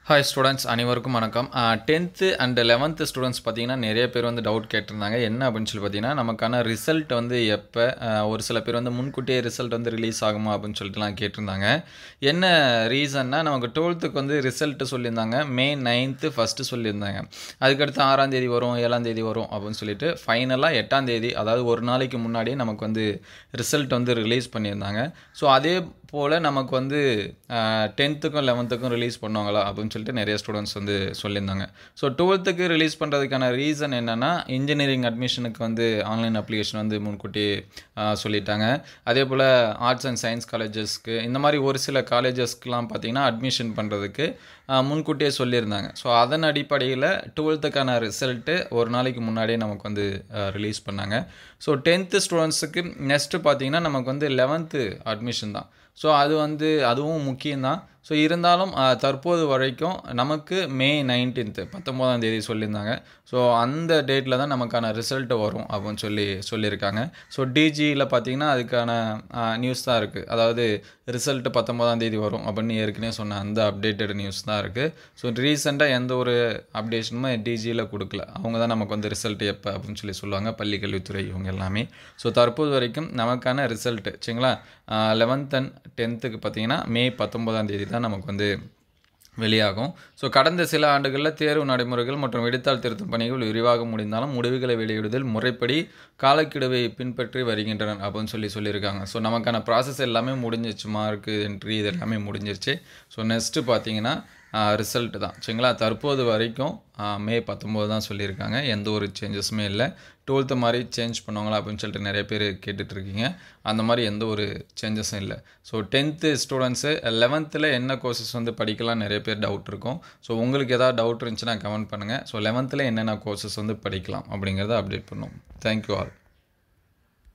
Hi students அனைவருக்கும் வணக்கம். 10th and 11th students பார்த்தீங்கன்னா நிறைய பேர் வந்து டவுட் கேட்டிருந்தாங்க. என்ன அப்படின்னு சொல்லி பார்த்தீங்கன்னா, நமக்கான ரிசல்ட் வந்து எப்போ, ஒரு சில பேர் வந்து முன்கூட்டியே ரிசல்ட் வந்து ரிலீஸ் ஆகுமா அப்படின்னு சொல்லிட்டுலாம் கேட்டிருந்தாங்க. என்ன ரீசன்னா, நமக்கு 12th வந்து ரிசல்ட் சொல்லியிருந்தாங்க மே 9th ஃபஸ்ட்டு சொல்லியிருந்தாங்க. அதுக்கடுத்து 6ஆம் தேதி வரும், 7ஆம் தேதி வரும் அப்படின்னு சொல்லிட்டு ஃபைனலாக 8ஆம் தேதி, அதாவது ஒரு நாளைக்கு முன்னாடியே நமக்கு வந்து ரிசல்ட் வந்து ரிலீஸ் பண்ணியிருந்தாங்க. ஸோ அதே போல் நமக்கு வந்து 10th 11th ரிலீஸ் பண்ணுவாங்களா அப்படின்னு சொல்லிட்டு நிறைய ஸ்டூடெண்ட்ஸ் வந்து சொல்லியிருந்தாங்க. ஸோ 12th ரிலீஸ் பண்ணுறதுக்கான ரீசன் என்னென்னா, இன்ஜினியரிங் அட்மிஷனுக்கு வந்து ஆன்லைன் அப்ளிகேஷன் வந்து முன்கூட்டி சொல்லிட்டாங்க. அதே போல் ஆர்ட்ஸ் அண்ட் சயின்ஸ் காலேஜஸ்க்கு, இந்த மாதிரி ஒரு சில காலேஜஸ்க்கெலாம் பார்த்திங்கன்னா அட்மிஷன் பண்ணுறதுக்கு முன்கூட்டியே சொல்லியிருந்தாங்க. ஸோ அதன் அடிப்படையில் 12th ரிசல்ட்டு ஒரு நாளைக்கு முன்னாடியே நமக்கு வந்து ரிலீஸ் பண்ணாங்க. ஸோ 10th ஸ்டூடெண்ட்ஸுக்கு நெக்ஸ்ட்டு பார்த்திங்கன்னா நமக்கு வந்து 11th அட்மிஷன் தான். ஸோ அது வந்து அதுவும் முக்கியம்தான். ஸோ இருந்தாலும் தற்போது வரைக்கும் நமக்கு மே 19 19ஆம் தேதி சொல்லியிருந்தாங்க. ஸோ அந்த டேட்டில் தான் நமக்கான ரிசல்ட்டு வரும் அப்படின்னு சொல்லியிருக்காங்க. ஸோ டிஜியில் பார்த்திங்கன்னா அதுக்கான நியூஸ் தான் இருக்குது. அதாவது ரிசல்ட்டு 19ஆம் தேதி வரும் அப்படின்னு ஏற்கனவே சொன்ன அந்த அப்டேட்டட் நியூஸ் தான் இருக்குது. ஸோ ரீசெண்டாக எந்த ஒரு அப்டேஷனுமே டிஜியில் கொடுக்கல. அவங்க தான் நமக்கு வந்து ரிசல்ட் எப்போ அப்படின்னு சொல்லுவாங்க, பள்ளிக்கல்வித்துறை இவங்க எல்லாமே. ஸோ தற்போது வரைக்கும் நமக்கான ரிசல்ட்டு சரிங்களா, 11th and 10th பார்த்திங்கன்னா மே 19ஆம் தேதி தான் நமக்கு வந்து வெளியாகும். ஸோ கடந்த சில ஆண்டுகளில் தேர்வு நடைமுறைகள் மற்றும் விடைத்தாள் திருத்தும் பணிகள் விரிவாக முடிந்தாலும் முடிவுகளை வெளியிடுவதில் முறைப்படி காலக்கெடுவை பின்பற்றி வருகின்றனர் அப்படின்னு சொல்லியிருக்காங்க. ஸோ நமக்கான ப்ராசஸ் எல்லாமே முடிஞ்சிச்சு, மார்க்கு என்ட்ரி இது எல்லாமே முடிஞ்சிருச்சு. ஸோ நெக்ஸ்ட்டு பார்த்தீங்கன்னா ரிசல்ட்டு தான் சரிங்களா. தற்போது வரைக்கும் மே 19 தான் சொல்லியிருக்காங்க. எந்த ஒரு சேஞ்சஸுமே இல்லை. 12th மாதிரி சேஞ்ச் பண்ணுவாங்களா அப்படின்னு சொல்லிட்டு நிறைய பேர் கேட்டுட்ருக்கீங்க. அந்த மாதிரி எந்த ஒரு சேஞ்சஸும் இல்லை. ஸோ 10th ஸ்டூடெண்ட்ஸு 11th என்ன கோர்சஸ் வந்து படிக்கலாம் நிறைய பேர் டவுட் இருக்கும். ஸோ உங்களுக்கு எதாவது டவுட் இருந்துச்சுன்னா கமெண்ட் பண்ணுங்கள். ஸோ 11th என்னென்ன கோர்சஸ் வந்து படிக்கலாம் அப்படிங்கிறத அப்டேட் பண்ணுவோம். Thank you all.